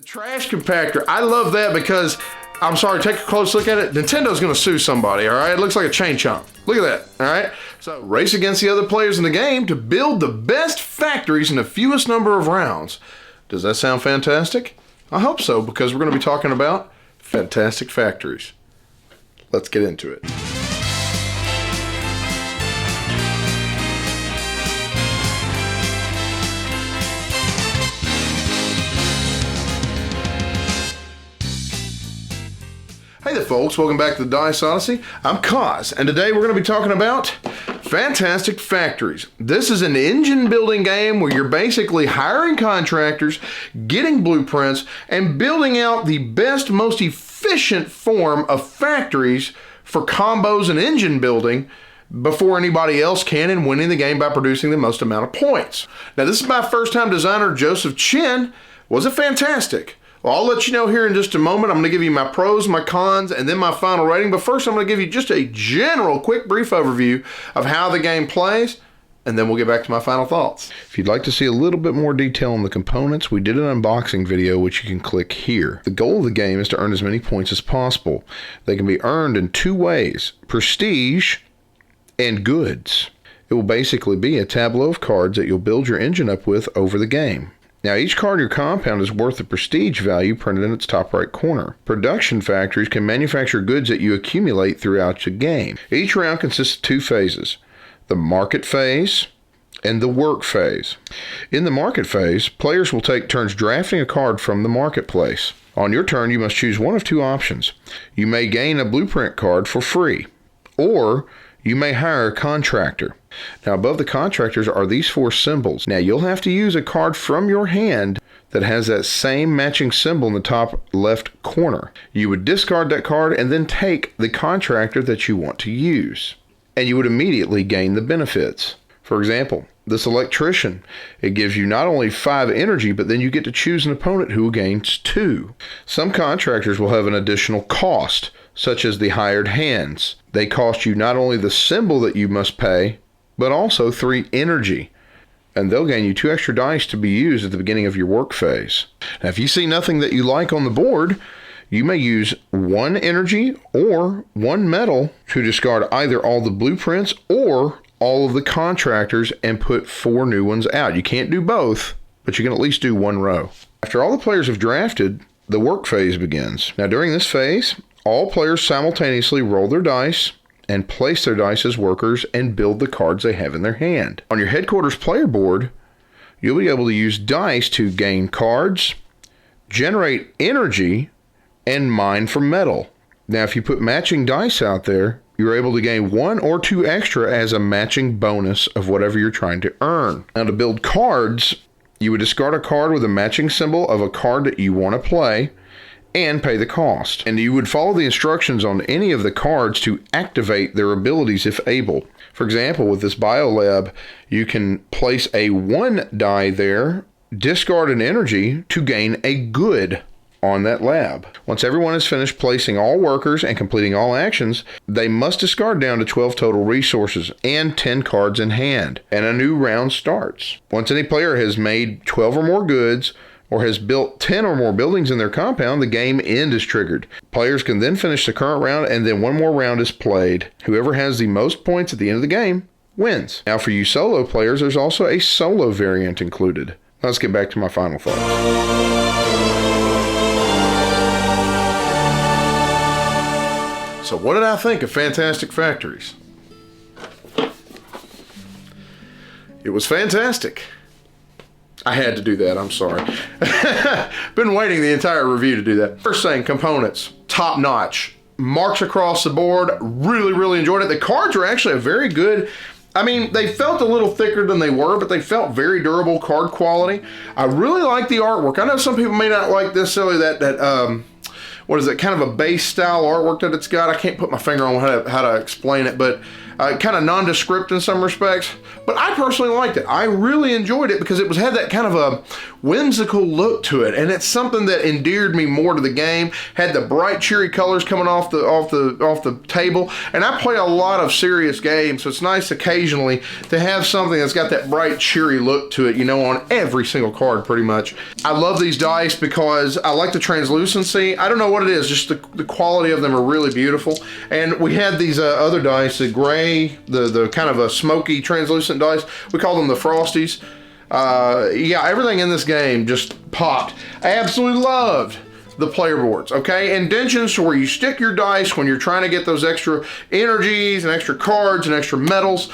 The trash compactor, I love that because, I'm sorry, take a close look at it. Nintendo's gonna sue somebody, all right? It looks like a chain chomp. Look at that, all right? So race against the other players in the game to build the best factories in the fewest number of rounds. Does that sound fantastic? I hope so, because we're gonna be talking about fantastic factories. Let's get into it. Hey there folks, welcome back to the Dice Odyssey. I'm Kaz, and today we're going to be talking about fantastic factories. This is an engine building game where you're basically hiring contractors, getting blueprints, and building out the best, most efficient form of factories for combos and engine building before anybody else can, and winning the game by producing the most amount of points. Now this is my first time designer, Joseph Chin. Was it fantastic? Well, I'll let you know here in just a moment. I'm going to give you my pros, my cons, and then my final rating. But first, I'm going to give you just a general, quick, brief overview of how the game plays, and then we'll get back to my final thoughts. If you'd like to see a little bit more detail on the components, we did an unboxing video, which you can click here. The goal of the game is to earn as many points as possible. They can be earned in two ways: prestige and goods. It will basically be a tableau of cards that you'll build your engine up with over the game. Now, each card in your compound is worth the prestige value printed in its top right corner. Production factories can manufacture goods that you accumulate throughout the game. Each round consists of two phases: the market phase and the work phase. In the market phase, players will take turns drafting a card from the marketplace. On your turn, you must choose one of two options. You may gain a blueprint card for free, or you may hire a contractor. Now, above the contractors are these four symbols. Now, you'll have to use a card from your hand that has that same matching symbol in the top left corner. You would discard that card and then take the contractor that you want to use, and you would immediately gain the benefits. For example, this electrician, it gives you not only 5 energy, but then you get to choose an opponent who gains 2. Some contractors will have an additional cost, such as the hired hands. They cost you not only the symbol that you must pay, but also 3 energy, and they'll gain you 2 extra dice to be used at the beginning of your work phase. Now, if you see nothing that you like on the board, you may use 1 energy or 1 metal to discard either all the blueprints or all of the contractors and put 4 new ones out. You can't do both, but you can at least do 1 row. After all the players have drafted, the work phase begins. Now, during this phase, all players simultaneously roll their dice and place their dice as workers and build the cards they have in their hand. On your headquarters player board, you'll be able to use dice to gain cards, generate energy, and mine for metal. Now, if you put matching dice out there, you're able to gain 1 or 2 extra as a matching bonus of whatever you're trying to earn. Now, to build cards, you would discard a card with a matching symbol of a card that you want to play and pay the cost. And you would follow the instructions on any of the cards to activate their abilities if able. For example, with this biolab, you can place a 1 die there, discard an energy to gain a good on that lab. Once everyone has finished placing all workers and completing all actions, they must discard down to 12 total resources and 10 cards in hand, and a new round starts. Once any player has made 12 or more goods, or has built 10 or more buildings in their compound, the game end is triggered. Players can then finish the current round, and then 1 more round is played. Whoever has the most points at the end of the game wins. Now, for you solo players, there's also a solo variant included. Let's get back to my final thoughts. So what did I think of Fantastic Factories? It was fantastic. I had to do that, I'm sorry. Been waiting the entire review to do that. First thing, components, top notch. Marks across the board, really enjoyed it. The cards are actually a very good, I mean, they felt a little thicker than they were, but they felt very durable card quality. I really like the artwork. I know some people may not like necessarily that what is it, kind of a base style artwork that it's got. I can't put my finger on how to explain it, but kind of nondescript in some respects, but I personally liked it. I really enjoyed it because it had that kind of a whimsical look to it, and it's something that endeared me more to the game. Had the bright, cheery colors coming off the table, and I play a lot of serious games, so it's nice occasionally to have something that's got that bright, cheery look to it, you know, on every single card pretty much. I love these dice because I like the translucency. I don't know what it is, just the quality of them are really beautiful. And we had these other dice, the gray, the kind of a smoky translucent dice. We call them the Frosties. Yeah, everything in this game just popped. I absolutely loved the player boards, okay? Indentions where you stick your dice when you're trying to get those extra energies and extra cards and extra medals.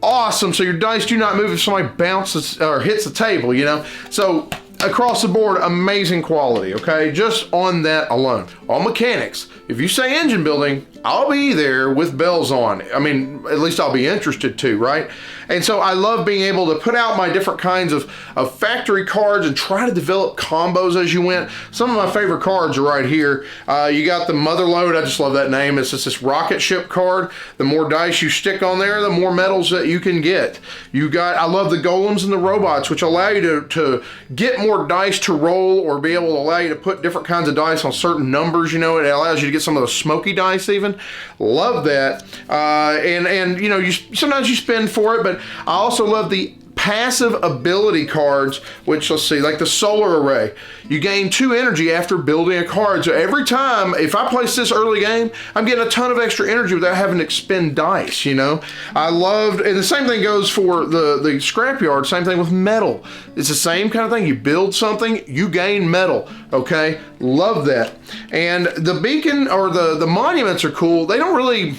Awesome, so your dice do not move if somebody bounces or hits the table, you know? So across the board, amazing quality, okay? Just on that alone. All mechanics. If you say engine building, I'll be there with bells on. I mean, at least I'll be interested to, right? And so I love being able to put out my different kinds of factory cards and try to develop combos as you went. Some of my favorite cards are right here. You got the Motherload. I just love that name. It's just this rocket ship card. The more dice you stick on there, the more medals that you can get. I love the golems and the robots, which allow you to get more dice to roll, or be able to allow you to put different kinds of dice on certain numbers. You know, it allows you to get some of those smoky dice even. Love that. And you know, sometimes you spend for it, but I also love the passive ability cards, which, let's see, like the solar array. You gain 2 energy after building a card. So every time, if I place this early game, I'm getting a ton of extra energy without having to expend dice, you know? I loved, and the same thing goes for the scrapyard, same thing with metal. It's the same kind of thing. You build something, you gain metal, okay? Love that. And the beacon, or the monuments are cool. They don't really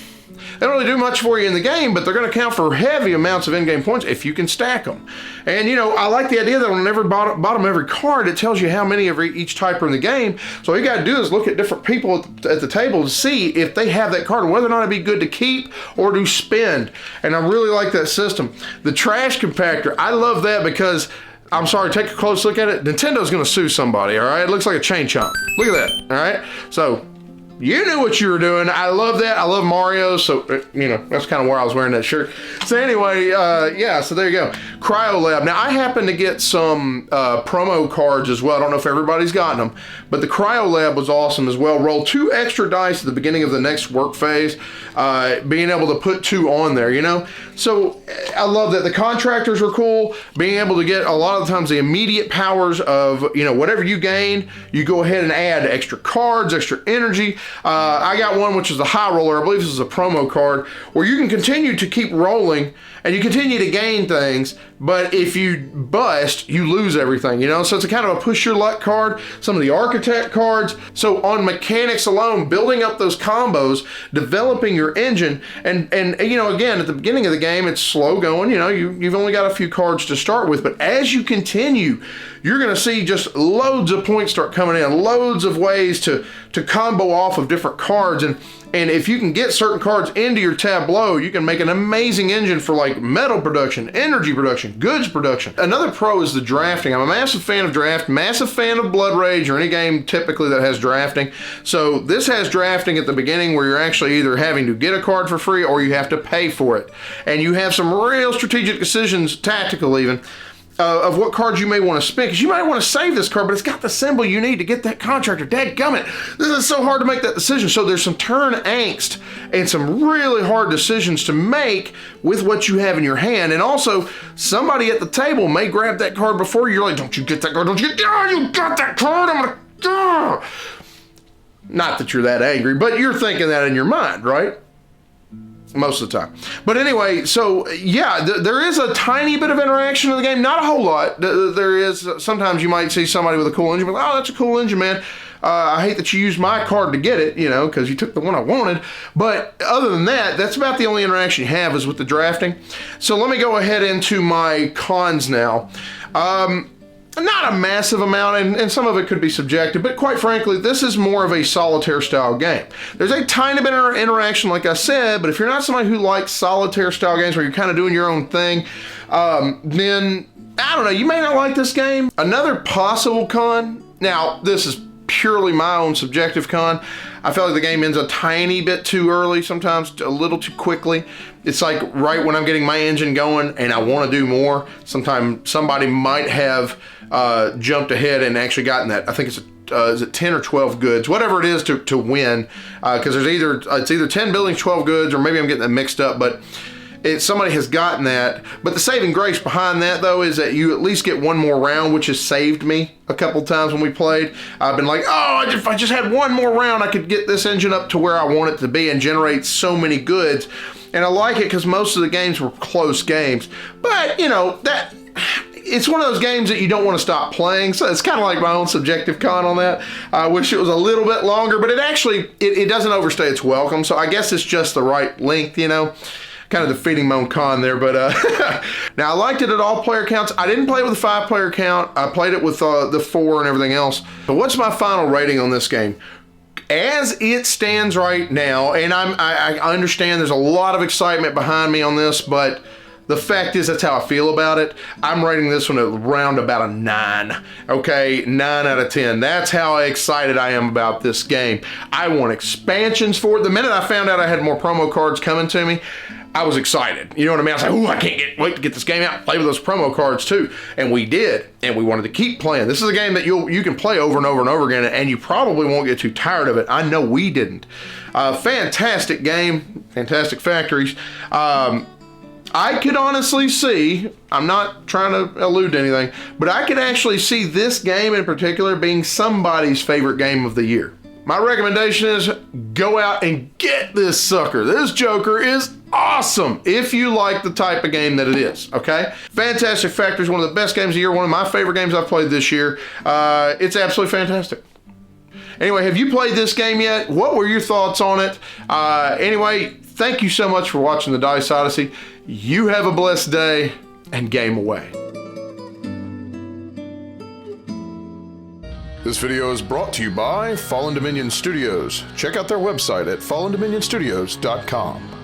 do much for you in the game, but they're going to count for heavy amounts of in-game points if you can stack them. And, you know, I like the idea that on every bottom of every card, it tells you how many of each type are in the game. So all you got to do is look at different people at the table to see if they have that card, and whether or not it'd be good to keep or to spend. And I really like that system. The trash compactor, I love that because, I'm sorry, take a close look at it. Nintendo's going to sue somebody, all right? It looks like a chain chomp. Look at that, all right? So you knew what you were doing. I love that. I love Mario, so, you know, that's kind of why I was wearing that shirt. So anyway, yeah, so there you go. Cryo Lab. Now, I happen to get some promo cards as well. I don't know if everybody's gotten them, but the Cryo Lab was awesome as well. Roll 2 extra dice at the beginning of the next work phase, being able to put 2 on there, you know? So I love that. The contractors are cool, being able to get a lot of the times the immediate powers of, you know, whatever you gain, you go ahead and add extra cards, extra energy. I got one which is the High Roller. I believe this is a promo card where you can continue to keep rolling and you continue to gain things, but if you bust, you lose everything, you know? So it's a kind of a push your luck card. Some of the architect cards. So on mechanics alone, building up those combos, developing your engine, and you know, again, at the beginning of the game, it's slow going, you know, you've only got a few cards to start with, but as you continue, you're gonna see just loads of points start coming in, loads of ways to combo off of different cards, and if you can get certain cards into your tableau, you can make an amazing engine for like metal production, energy production, goods production. Another pro is the drafting. I'm a massive fan of draft, massive fan of Blood Rage, or any game typically that has drafting. So this has drafting at the beginning where you're actually either having to get a card for free or you have to pay for it. And you have some real strategic decisions, tactical even, of what cards you may want to spend, because you might want to save this card, but it's got the symbol you need to get that contractor. Dadgummit, this is so hard to make that decision. So there's some turn angst and some really hard decisions to make with what you have in your hand. And also, somebody at the table may grab that card before you. You're like, don't you get that card? Don't you get, oh, you got that card? I'm gonna, oh. Not that you're that angry, but you're thinking that in your mind, right? Most of the time. But anyway, so yeah, there is a tiny bit of interaction in the game, not a whole lot. There is, sometimes you might see somebody with a cool engine, like, oh, that's a cool engine, man. I hate that you used my card to get it, you know, because you took the one I wanted. But other than that, that's about the only interaction you have is with the drafting. So let me go ahead into my cons now. Not a massive amount, and some of it could be subjective, but quite frankly, this is more of a solitaire style game. There's a tiny bit of interaction, like I said, but if you're not somebody who likes solitaire style games where you're kind of doing your own thing, then, I don't know, you may not like this game. Another possible con, now this is purely my own subjective con, I feel like the game ends a tiny bit too early, sometimes a little too quickly. It's like right when I'm getting my engine going and I want to do more, sometimes somebody might have jumped ahead and actually gotten that. I think it's is it 10 or 12 goods, whatever it is to win, because there's it's either 10 buildings, 12 goods, or maybe I'm getting that mixed up, but somebody has gotten that. But the saving grace behind that, though, is that you at least get one more round, which has saved me a couple times when we played. I've been like, oh, if I just had one more round, I could get this engine up to where I want it to be and generate so many goods. And I like it because most of the games were close games. But, you know, it's one of those games that you don't want to stop playing, so it's kind of like my own subjective con on that. I wish it was a little bit longer, but it doesn't overstay its welcome, so I guess it's just the right length, you know. Kind of defeating my own con there, but now I liked it at all player counts. I didn't play with a 5-player count. I played it with the 4 and everything else. But what's my final rating on this game? As it stands right now, and I understand there's a lot of excitement behind me on this, but the fact is that's how I feel about it. I'm rating this one around about a 9. Okay, 9 out of 10. That's how excited I am about this game. I want expansions for it. The minute I found out I had more promo cards coming to me, I was excited. You know what I mean? I was like, ooh, I can't wait to get this game out and play with those promo cards too. And we did, and we wanted to keep playing. This is a game that you can play over and over and over again, and you probably won't get too tired of it. I know we didn't. Fantastic game, fantastic factories. I could honestly see, I'm not trying to allude to anything, but I could actually see this game in particular being somebody's favorite game of the year. My recommendation is go out and get this sucker. This Joker is awesome if you like the type of game that it is, okay? Fantastic Factory is one of the best games of the year, one of my favorite games I've played this year. It's absolutely fantastic. Anyway, have you played this game yet? What were your thoughts on it? Anyway, thank you so much for watching the Dice Odyssey. You have a blessed day, and game away. This video is brought to you by Fallen Dominion Studios. Check out their website at fallendominionstudios.com.